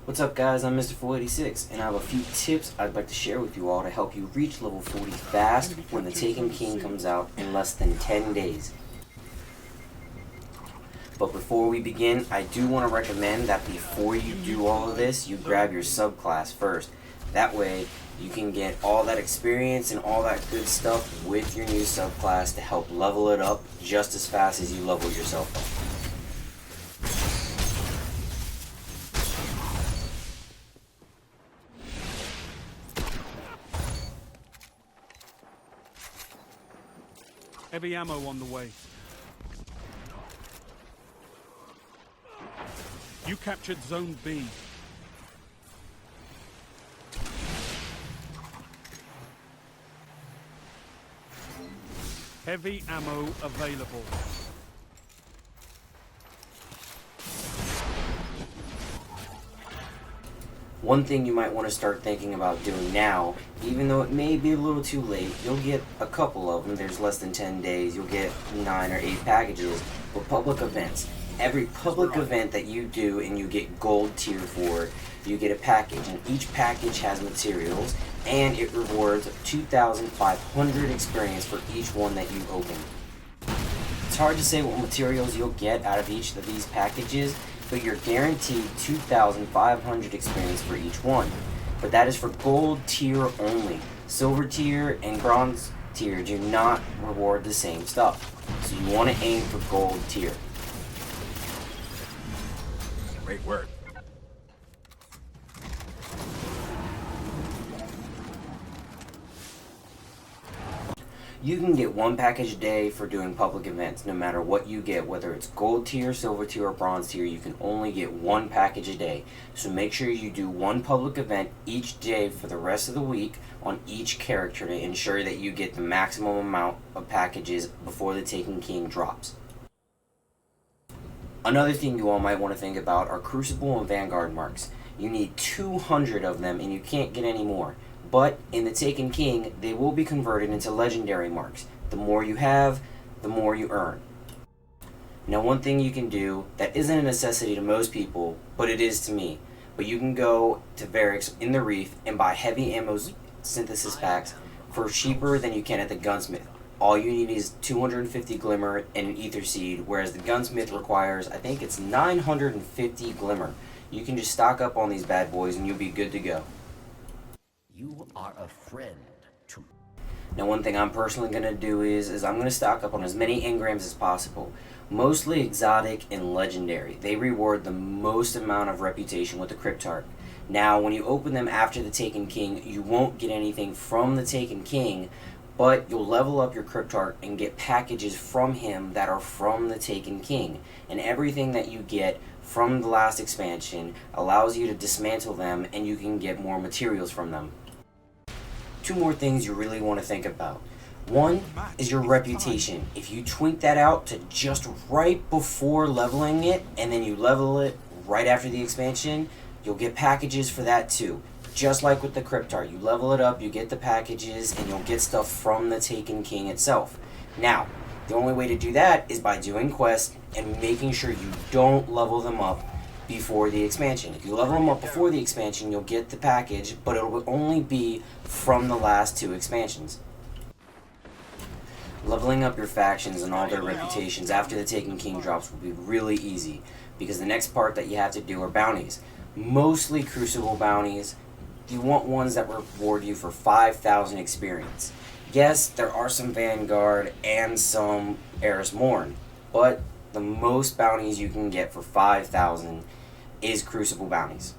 What's up guys, I'm Mr. 486 and I have a few tips I'd like to share with you all to help you reach level 40 fast when the Taken King comes out in less than 10 days. But before we begin, I do want to recommend that before you do all of this, you grab your subclass first. That way you can get all that experience and all that good stuff with your new subclass to help level it up just as fast as you level yourself up. Heavy ammo on the way. You captured Zone B. Heavy ammo available. One thing you might want to start thinking about doing now, even though it may be a little too late, you'll get a couple of them. There's less than 10 days. You'll get 9 or 8 packages for public events. Every public event that you do and you get gold tier for, you get a package. And each package has materials and it rewards 2,500 experience for each one that you open. It's hard to say what materials you'll get out of each of these packages, but you're guaranteed 2,500 experience for each one. But that is for gold tier only. Silver tier and bronze tier do not reward the same stuff. So you want to aim for gold tier. Great work. You can get one package a day for doing public events, no matter what you get, whether it's gold tier, silver tier, or bronze tier. You can only get one package a day. So make sure you do one public event each day for the rest of the week on each character to ensure that you get the maximum amount of packages before the Taken King drops. Another thing you all might want to think about are Crucible and Vanguard marks. You need 200 of them and you can't get any more. But in the Taken King, they will be converted into legendary marks. The more you have, the more you earn. Now one thing you can do that isn't a necessity to most people, but it is to me, but you can go to Varix in the Reef and buy heavy ammo synthesis packs for cheaper than you can at the Gunsmith. All you need is 250 Glimmer and an Ether Seed, whereas the Gunsmith requires, I think it's 950 Glimmer. You can just stock up on these bad boys and you'll be good to go. You are a friend to... Now one thing I'm personally going to do is I'm going to stock up on as many engrams as possible. Mostly exotic and legendary. They reward the most amount of reputation with the Crypt Art. Now when you open them after the Taken King, you won't get anything from the Taken King, but you'll level up your Crypt Art and get packages from him that are from the Taken King. And everything that you get from the last expansion allows you to dismantle them and you can get more materials from them. Two more things you really want to think about. One is your reputation. If you twink that out to just right before leveling it and then you level it right after the expansion, you'll get packages for that too. Just like with the Crypt Art, you level it up, you get the packages, and you'll get stuff from the Taken King itself. Now, the only way to do that is by doing quests and making sure you don't level them up before the expansion. If you level them up before the expansion, you'll get the package, but it will only be from the last 2 expansions. Leveling up your factions and all their reputations after the Taken King drops will be really easy, because the next part that you have to do are bounties. Mostly Crucible bounties. You want ones that reward you for 5,000 experience. Yes, there are some Vanguard and some Eris Morn, but the most bounties you can get for 5,000 is Crucible bounties.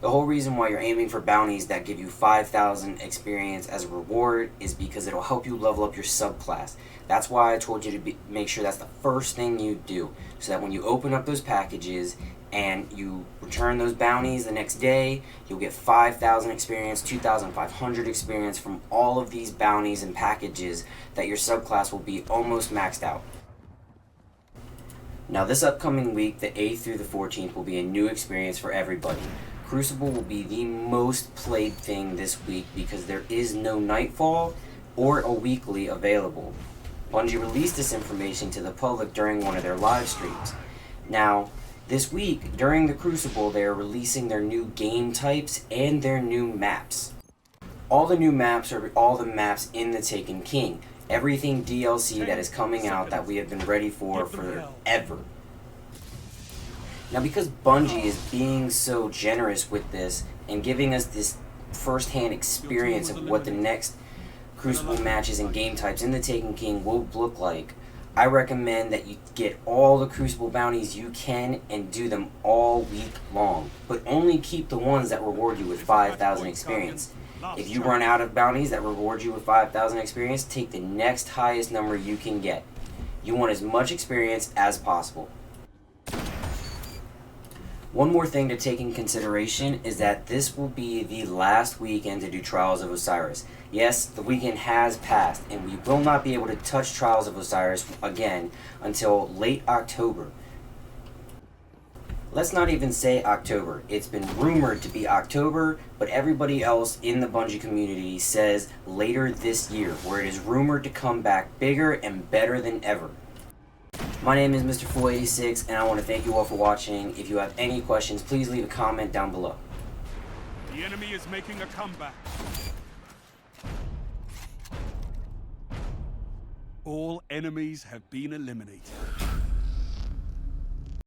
The whole reason why you're aiming for bounties that give you 5,000 experience as a reward is because it'll help you level up your subclass. That's why I told you to make sure that's the first thing you do, so that when you open up those packages and you return those bounties the next day, you'll get 5,000 experience, 2,500 experience from all of these bounties and packages that your subclass will be almost maxed out. Now this upcoming week, the 8th through the 14th, will be a new experience for everybody. Crucible will be the most played thing this week because there is no Nightfall or a weekly available. Bungie released this information to the public during one of their live streams. Now, This week, during the Crucible, they are releasing their new game types and their new maps. All the new maps are all the maps in the Taken King. Everything DLC that is coming out that we have been ready for forever. Now, because Bungie is being so generous with this and giving us this first-hand experience of what the next Crucible matches and game types in the Taken King will look like, I recommend that you get all the Crucible bounties you can and do them all week long, but only keep the ones that reward you with 5,000 experience. If you run out of bounties that reward you with 5,000 experience, take the next highest number you can get. You want as much experience as possible. One more thing to take in consideration is that this will be the last weekend to do Trials of Osiris. Yes, the weekend has passed, and we will not be able to touch Trials of Osiris again until late October. Let's not even say October. It's been rumored to be October, but everybody else in the Bungie community says later this year, where it is rumored to come back bigger and better than ever. My name is Mr. 486, and I want to thank you all for watching. If you have any questions, please leave a comment down below. The enemy is making a comeback. All enemies have been eliminated.